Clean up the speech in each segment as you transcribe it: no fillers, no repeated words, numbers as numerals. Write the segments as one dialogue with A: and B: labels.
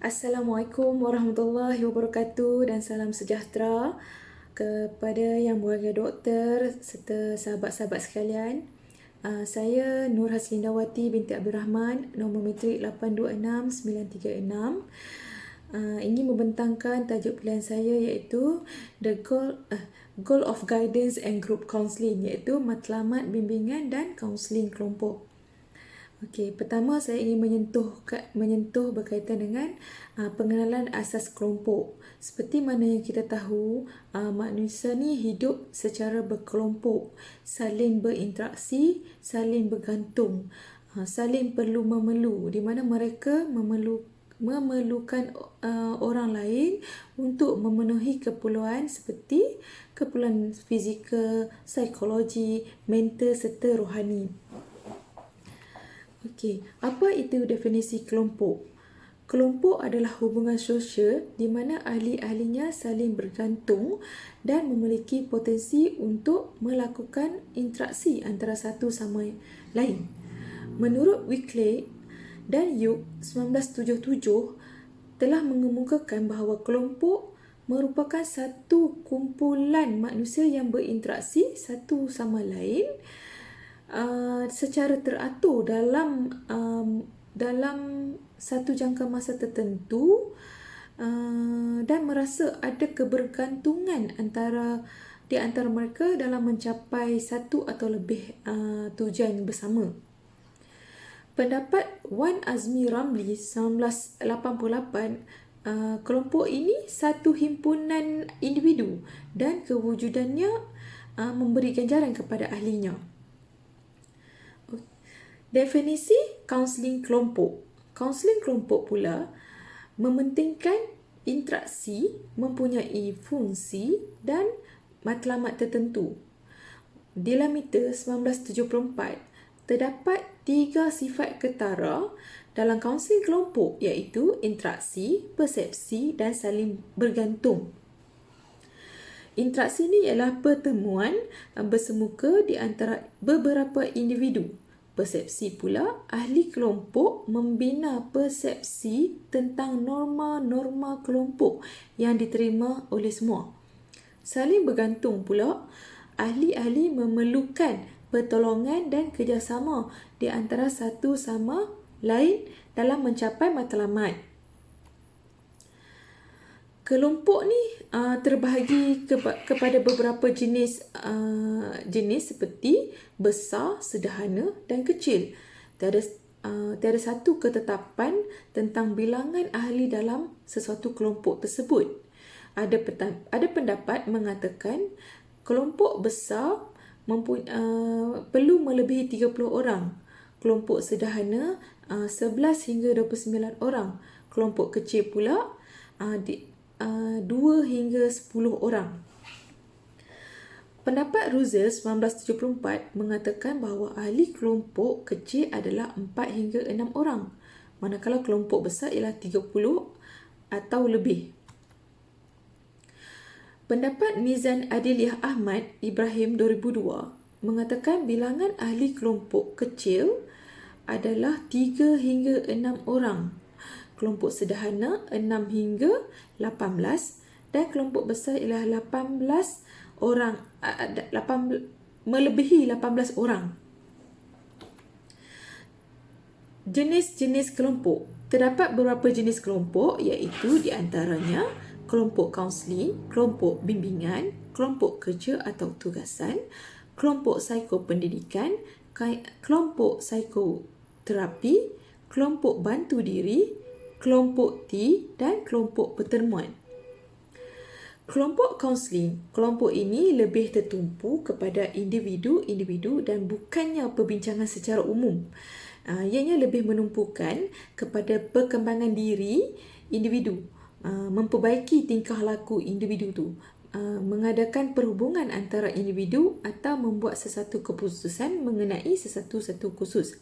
A: Assalamualaikum warahmatullahi wabarakatuh dan salam sejahtera kepada Yang Berbahagia Doktor serta sahabat-sahabat sekalian. Saya Nur Haslindawati binti Abdul Rahman, nombor matrik 826936. Ingin membentangkan tajuk pilihan saya iaitu The Goal of Guidance and Group Counselling, iaitu matlamat bimbingan dan kaunseling kelompok. Okey, pertama saya ingin menyentuh berkaitan dengan pengenalan asas kelompok. Seperti mana yang kita tahu, manusia ni hidup secara berkelompok, saling berinteraksi, saling bergantung, saling perlu-memerlu, di mana mereka memerlukan orang lain untuk memenuhi keperluan seperti keperluan fizikal, psikologi, mental serta rohani. Okey, apa itu definisi kelompok? Kelompok adalah hubungan sosial di mana ahli-ahlinya saling bergantung dan memiliki potensi untuk melakukan interaksi antara satu sama lain. Menurut Wickley dan Young 1977 telah mengemukakan bahawa kelompok merupakan satu kumpulan manusia yang berinteraksi satu sama lain secara teratur dalam satu jangka masa tertentu dan merasa ada kebergantungan di antara mereka dalam mencapai satu atau lebih tujuan bersama. Pendapat Wan Azmi Ramli 1988, kelompok ini satu himpunan individu dan kewujudannya memberi ganjaran kepada ahlinya. Definisi kaunseling kelompok. Kaunseling kelompok pula mementingkan interaksi, mempunyai fungsi dan matlamat tertentu. Di Lamita 1974, terdapat 3 sifat ketara dalam kaunseling kelompok iaitu interaksi, persepsi dan saling bergantung. Interaksi ini ialah pertemuan bersemuka di antara beberapa individu. Persepsi pula, ahli kelompok membina persepsi tentang norma-norma kelompok yang diterima oleh semua. Saling bergantung pula, ahli-ahli memerlukan pertolongan dan kerjasama di antara satu sama lain dalam mencapai matlamat. Kelompok ni terbahagi kepada beberapa jenis seperti besar, sederhana dan kecil. Tiada satu ketetapan tentang bilangan ahli dalam sesuatu kelompok tersebut. Ada pendapat mengatakan kelompok besar perlu melebihi 30 orang. Kelompok sederhana 11 hingga 29 orang. Kelompok kecil pula 2 hingga 10 orang. Pendapat Russell 1974 mengatakan bahawa ahli kelompok kecil adalah 4 hingga 6 orang, manakala kelompok besar ialah 30 atau lebih. Pendapat Mizan Adiliah Ahmad Ibrahim 2002 mengatakan bilangan ahli kelompok kecil adalah 3 hingga 6 orang. Kelompok sederhana 6 hingga 18 dan kelompok besar ialah 18 orang, melebihi 18 orang. Jenis-jenis kelompok. Terdapat beberapa jenis kelompok iaitu di antaranya kelompok kaunseling, kelompok bimbingan, kelompok kerja atau tugasan, kelompok psikopendidikan, kelompok psikoterapi, kelompok bantu diri, kelompok T dan kelompok pertemuan. Kelompok kaunseling. Kelompok ini lebih tertumpu kepada individu-individu dan bukannya perbincangan secara umum. Ianya lebih menumpukan kepada perkembangan diri individu, memperbaiki tingkah laku individu itu, mengadakan perhubungan antara individu atau membuat sesuatu keputusan mengenai sesuatu khusus.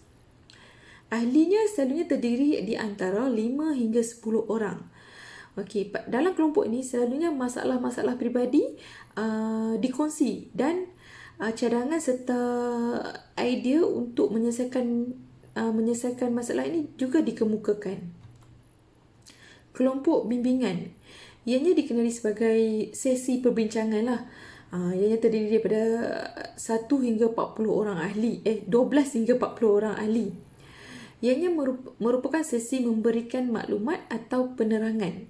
A: Ahlinya selalunya terdiri di antara 5 hingga 10 orang. Okey, dalam kelompok ini selalunya masalah-masalah peribadi dikongsi dan cadangan serta idea untuk menyelesaikan masalah ini juga dikemukakan. Kelompok bimbingan. Ianya dikenali sebagai sesi perbincangan lah. Ianya terdiri daripada 1 hingga 40 orang ahli. 12 hingga 40 orang ahli. Ianya merupakan sesi memberikan maklumat atau penerangan.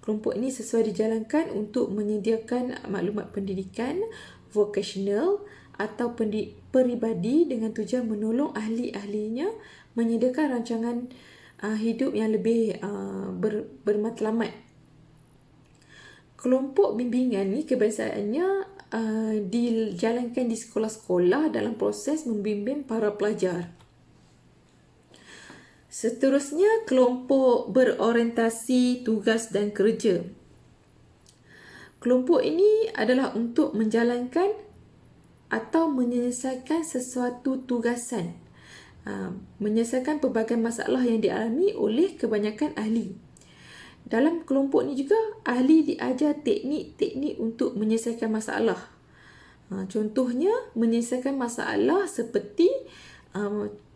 A: Kelompok ini sesuai dijalankan untuk menyediakan maklumat pendidikan, vocational atau peribadi dengan tujuan menolong ahli-ahlinya menyediakan rancangan hidup yang lebih bermatlamat. Kelompok bimbingan ni kebiasaannya dijalankan di sekolah-sekolah dalam proses membimbing para pelajar. Seterusnya, kelompok berorientasi tugas dan kerja. Kelompok ini adalah untuk menjalankan atau menyelesaikan sesuatu tugasan, menyelesaikan pelbagai masalah yang dialami oleh kebanyakan ahli. Dalam kelompok ini juga, ahli diajar teknik-teknik untuk menyelesaikan masalah. Contohnya, menyelesaikan masalah seperti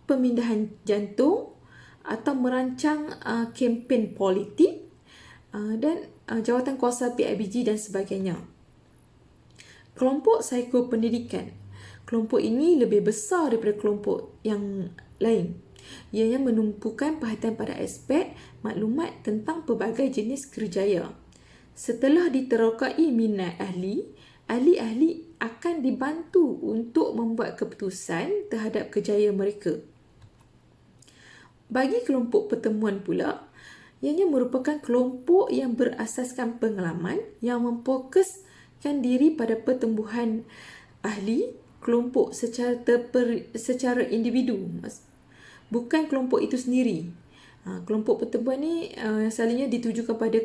A: pemindahan jantung atau merancang kempen politik dan jawatan kuasa PIBG dan sebagainya. Kelompok psikopendidikan. Kelompok ini lebih besar daripada kelompok yang lain. Ianya menumpukan perhatian pada aspek maklumat tentang pelbagai jenis kerjaya. Setelah diterokai minat ahli-ahli akan dibantu untuk membuat keputusan terhadap kerjaya mereka. Bagi kelompok pertemuan pula, ianya merupakan kelompok yang berasaskan pengalaman yang memfokuskan diri pada pertumbuhan ahli kelompok secara individu, bukan kelompok itu sendiri. Kelompok pertemuan ni selalunya ditujukan pada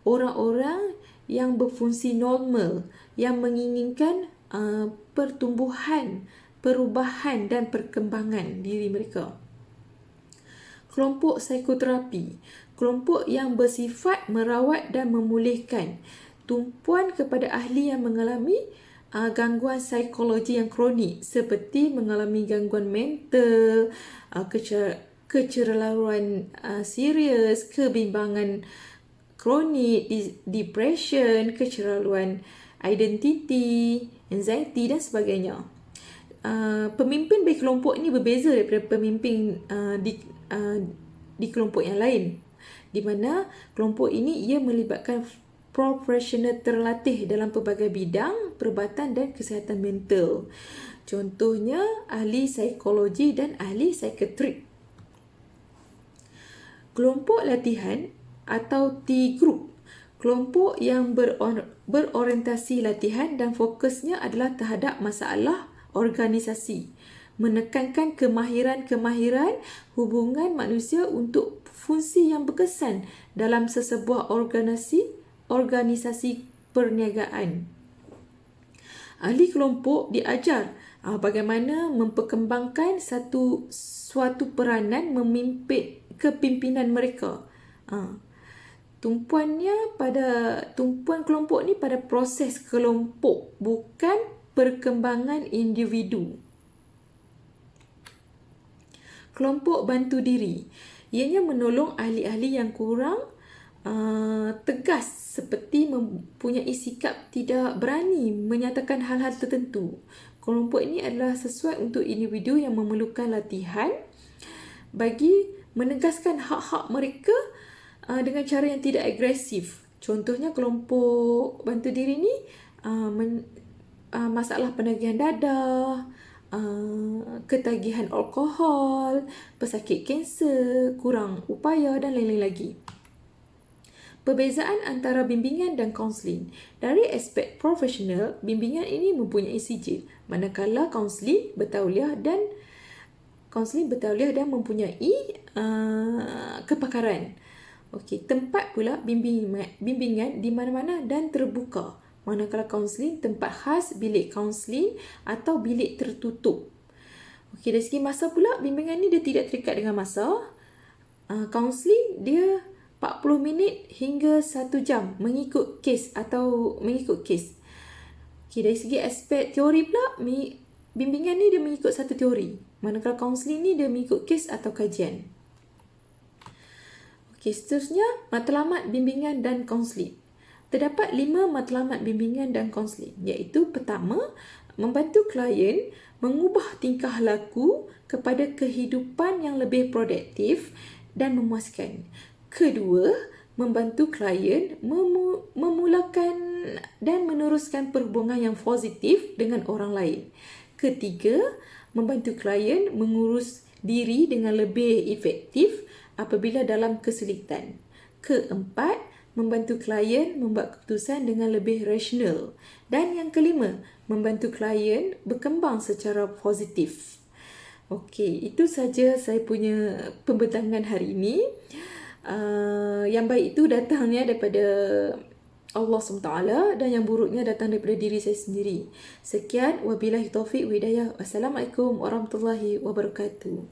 A: orang-orang yang berfungsi normal, yang menginginkan pertumbuhan, perubahan dan perkembangan diri mereka. Kelompok psikoterapi. Kelompok yang bersifat merawat dan memulihkan. Tumpuan kepada ahli yang mengalami gangguan psikologi yang kronik seperti mengalami gangguan mental, kecerlaluan serius, kebimbangan kronik, depression, kecerlaluan identiti, anxiety dan sebagainya. Pemimpin bagi kelompok ini berbeza daripada pemimpin di kelompok yang lain, di mana kelompok ini ia melibatkan profesional terlatih dalam pelbagai bidang perubatan dan kesihatan mental. Contohnya ahli psikologi dan ahli psikiatrik. Kelompok latihan atau T-group. Kelompok yang berorientasi latihan dan fokusnya adalah terhadap masalah organisasi, menekankan kemahiran-kemahiran hubungan manusia untuk fungsi yang berkesan dalam sesebuah organisasi perniagaan. Ahli kelompok diajar bagaimana memperkembangkan suatu peranan kepimpinan mereka. Tumpuan kelompok ni pada proses kelompok, bukan perkembangan individu. Kelompok bantu diri. Ianya menolong ahli-ahli yang kurang tegas seperti mempunyai sikap tidak berani menyatakan hal-hal tertentu. Kelompok ini adalah sesuai untuk individu yang memerlukan latihan bagi menegaskan hak-hak mereka dengan cara yang tidak agresif. Contohnya kelompok bantu diri ni masalah penagihan dadah, ketagihan alkohol, pesakit kanser, kurang upaya dan lain-lain lagi. Perbezaan antara bimbingan dan kaunseling. Dari aspek profesional, bimbingan ini mempunyai sijil, manakala kaunseling bertauliah dan mempunyai kepakaran. Tempat pula bimbingan di mana-mana dan terbuka. Manakala kaunseling tempat khas, bilik kaunseling atau bilik tertutup. Dari segi masa pula, bimbingan ni dia tidak terikat dengan masa. Kaunseling dia 40 minit hingga 1 jam mengikut kes. Dari segi aspek teori pula, bimbingan ni dia mengikut satu teori. Manakala kaunseling ni dia mengikut kes atau kajian. Okey, seterusnya matlamat bimbingan dan kaunseling. Terdapat 5 matlamat bimbingan dan kaunseling, iaitu pertama, membantu klien mengubah tingkah laku kepada kehidupan yang lebih produktif dan memuaskan. Kedua, membantu klien memulakan dan meneruskan perhubungan yang positif dengan orang lain. Ketiga, membantu klien mengurus diri dengan lebih efektif apabila dalam kesulitan. Keempat, membantu klien membuat keputusan dengan lebih rasional. Dan yang kelima, membantu klien berkembang secara positif. Okey, itu saja saya punya pembentangan hari ini. Yang baik itu datangnya daripada Allah SWT dan yang buruknya datang daripada diri saya sendiri. Sekian, wabillahi taufiq wa hidayah. Wassalamualaikum warahmatullahi wabarakatuh.